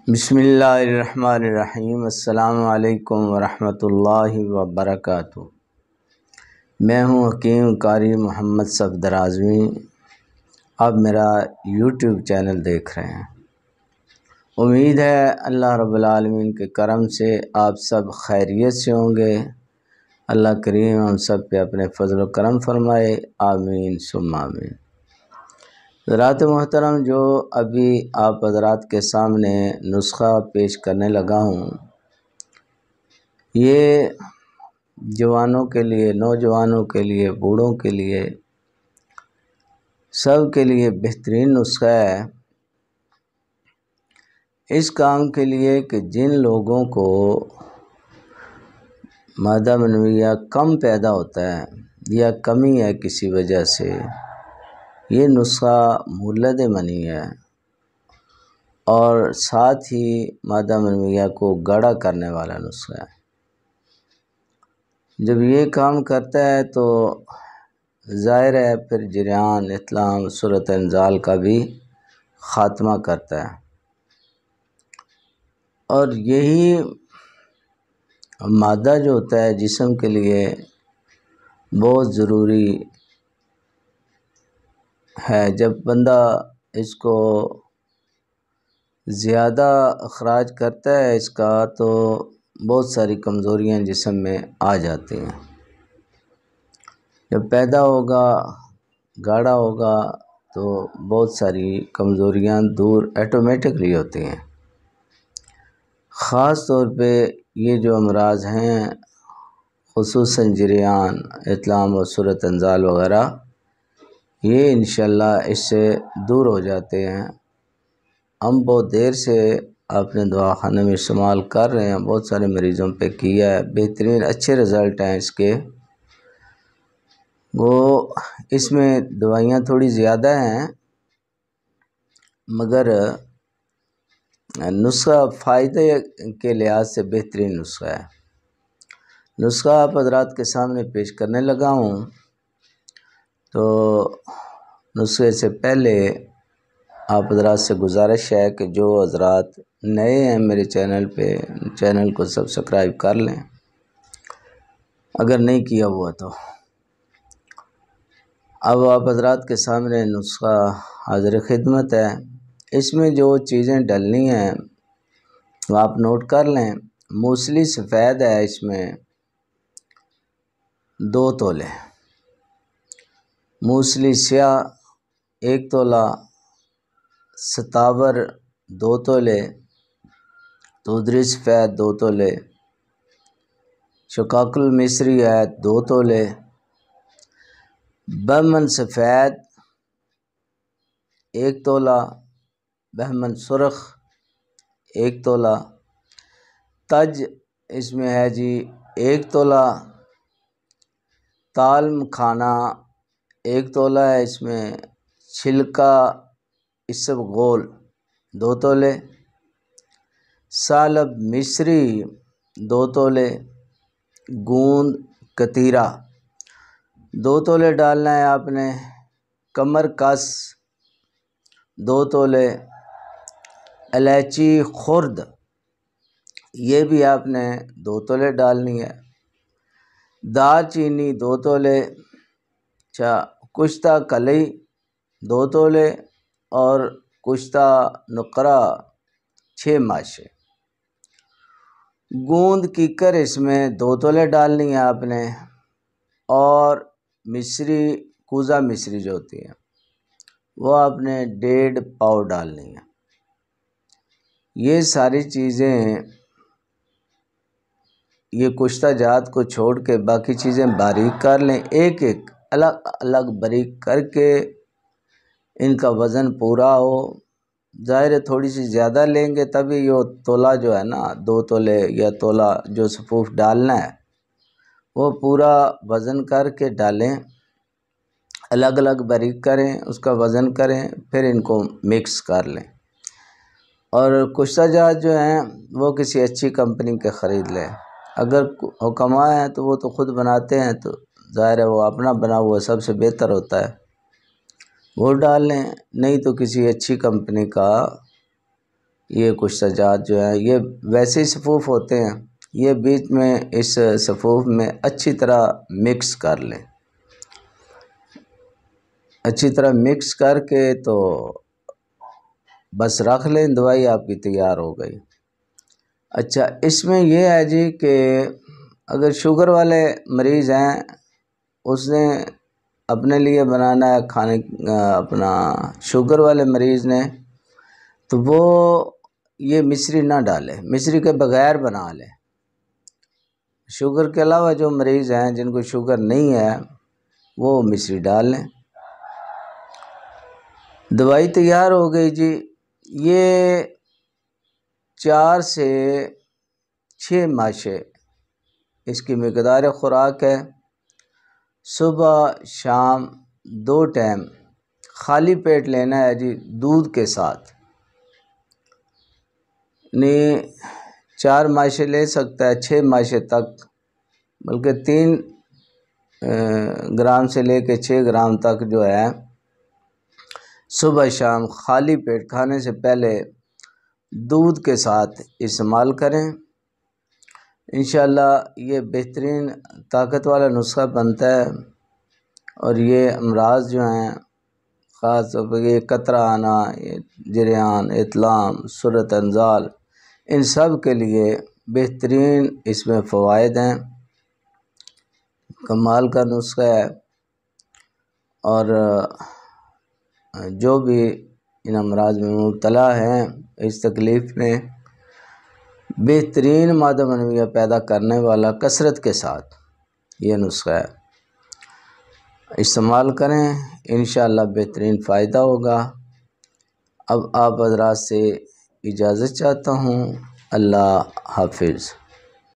بسم اللہ الرحمن الرحیم۔ السلام علیکم ورحمۃ اللہ وبرکاتہ۔ میں ہوں حکیم قاری محمد صفدر اعظمی۔ آپ میرا یوٹیوب چینل دیکھ رہے ہیں۔ امید ہے اللہ رب العالمین کے کرم سے آپ سب خیریت سے ہوں گے۔ اللہ کریم ہم سب پہ اپنے فضل و کرم فرمائے، آمین ثم آمین۔ حضرات محترم، جو ابھی آپ حضرات کے سامنے نسخہ پیش کرنے لگا ہوں، یہ جوانوں کے لیے، نوجوانوں کے لیے، بوڑھوں کے لیے، سب کے لیے بہترین نسخہ ہے۔ اس کام کے لیے کہ جن لوگوں کو مادہ منویہ کم پیدا ہوتا ہے یا کمی ہے کسی وجہ سے، یہ نسخہ مولد منی ہے اور ساتھ ہی مادہ منویہ کو گاڑھا کرنے والا نسخہ ہے۔ جب یہ کام کرتا ہے تو ظاہر ہے پھر جریان، اطلام، صورت انزال کا بھی خاتمہ کرتا ہے، اور یہی مادہ جو ہوتا ہے جسم کے لیے بہت ضروری ہے۔ جب بندہ اس کو زیادہ اخراج کرتا ہے اس کا، تو بہت ساری کمزوریاں جسم میں آ جاتی ہیں۔ جب پیدا ہوگا، گاڑھا ہوگا، تو بہت ساری کمزوریاں دور آٹومیٹکلی ہوتی ہیں۔ خاص طور پہ یہ جو امراض ہیں، خصوصاً جریان، اطلام و صورت انزال وغیرہ، یہ انشاءاللہ اس سے دور ہو جاتے ہیں۔ ہم بہت دیر سے اپنے دواخانے میں استعمال کر رہے ہیں، بہت سارے مریضوں پہ کیا ہے، بہترین اچھے رزلٹ ہیں اس کے۔ اس میں دوائیاں تھوڑی زیادہ ہیں، مگر نسخہ فائدے کے لحاظ سے بہترین نسخہ ہے۔ نسخہ آپ حضرات کے سامنے پیش کرنے لگا ہوں، تو نسخے سے پہلے آپ حضرات سے گزارش ہے کہ جو حضرات نئے ہیں میرے چینل پہ، چینل کو سبسکرائب کر لیں اگر نہیں کیا ہوا تو۔ اب آپ حضرات کے سامنے نسخہ حاضر خدمت ہے۔ اس میں جو چیزیں ڈلنی ہیں وہ آپ نوٹ کر لیں۔ موصلی سفید ہے، اس میں 2 تولے، موصلی سیاہ 1 تولہ، ستاور 2 تولے، دودری سفید 2 تولے، شقاق المصری ہے 2 تولے، بہمن سفید 1 تولہ، بہمن سرخ 1 تولہ، تج اس میں ہے جی 1 تولہ، تال مکھانا 1 تولہ ہے اس میں، چھلکا اسبغول 2 تولے، سالب مصری 2 تولے، گوند کتیرا 2 تولے ڈالنا ہے آپ نے، کمر کس 2 تولے، الائچی خرد یہ بھی آپ نے 2 تولے ڈالنی ہے، دار چینی 2 تولے، کشتہ کلی 2 تولے، اور کشتہ نقرہ 6 ماشے، گوند کیکر اس میں 2 تولے ڈالنی ہے آپ نے، اور مصری کوزہ مصری جو ہوتی ہے وہ آپ نے 1.5 پاؤ ڈالنی ہے۔ یہ ساری چیزیں، یہ کشتہ جات کو چھوڑ کے باقی چیزیں باریک کر لیں، ایک ایک الگ الگ باریک کر کے ان کا وزن پورا ہو۔ ظاہر ہے تھوڑی سی زیادہ لیں گے تبھی یہ تولہ جو ہے نا، 2 تولے یا تولہ جو صفوف ڈالنا ہے وہ پورا وزن کر کے ڈالیں، الگ الگ باریک کریں، اس کا وزن کریں، پھر ان کو مکس کر لیں۔ اور کشتہ جات جو ہیں وہ کسی اچھی کمپنی کے خرید لیں۔ اگر حکماء ہیں تو وہ تو خود بناتے ہیں، تو ظاہر ہے وہ اپنا بنا ہوا سب سے بہتر ہوتا ہے، وہ ڈال لیں، نہیں تو کسی اچھی کمپنی کا یہ کچھ سجاد جو ہیں یہ ویسے ہی صفوف ہوتے ہیں، یہ بیچ میں اس صفوف میں اچھی طرح مکس کر لیں، اچھی طرح مکس کر کے تو بس رکھ لیں، دوائی آپ کی تیار ہو گئی۔ اچھا اس میں یہ ہے جی کہ اگر شوگر والے مریض ہیں، اس نے اپنے لیے بنانا ہے کھانے، اپنا شوگر والے مریض نے، تو وہ یہ مصری نہ ڈالے، مصری کے بغیر بنا لے۔ شوگر کے علاوہ جو مریض ہیں جن کو شوگر نہیں ہے وہ مصری ڈال لیں۔ دوائی تیار ہو گئی جی، یہ 4 سے 6 ماشے اس کی مقدار خوراک ہے۔ صبح شام 2 ٹائم خالی پیٹ لینا ہے جی، دودھ کے ساتھ، نہیں 4 ماشے لے سکتا ہے 6 ماشے تک، بلکہ 3 گرام سے لے کے 6 گرام تک جو ہے صبح شام خالی پیٹ کھانے سے پہلے دودھ کے ساتھ استعمال کریں۔ انشاءاللہ یہ بہترین طاقت والا نسخہ بنتا ہے، اور یہ امراض جو ہیں خاص طور پر یہ قطرہ آنا، جریان، اطلام، سرعت انزال، ان سب کے لیے بہترین اس میں فوائد ہیں، کمال کا نسخہ ہے۔ اور جو بھی ان امراض میں مبتلا ہیں، اس تکلیف میں، بہترین مادہ منویہ پیدا کرنے والا کثرت کے ساتھ یہ نسخہ ہے، استعمال کریں، انشاءاللہ بہترین فائدہ ہوگا۔ اب آپ حضرات سے اجازت چاہتا ہوں، اللہ حافظ۔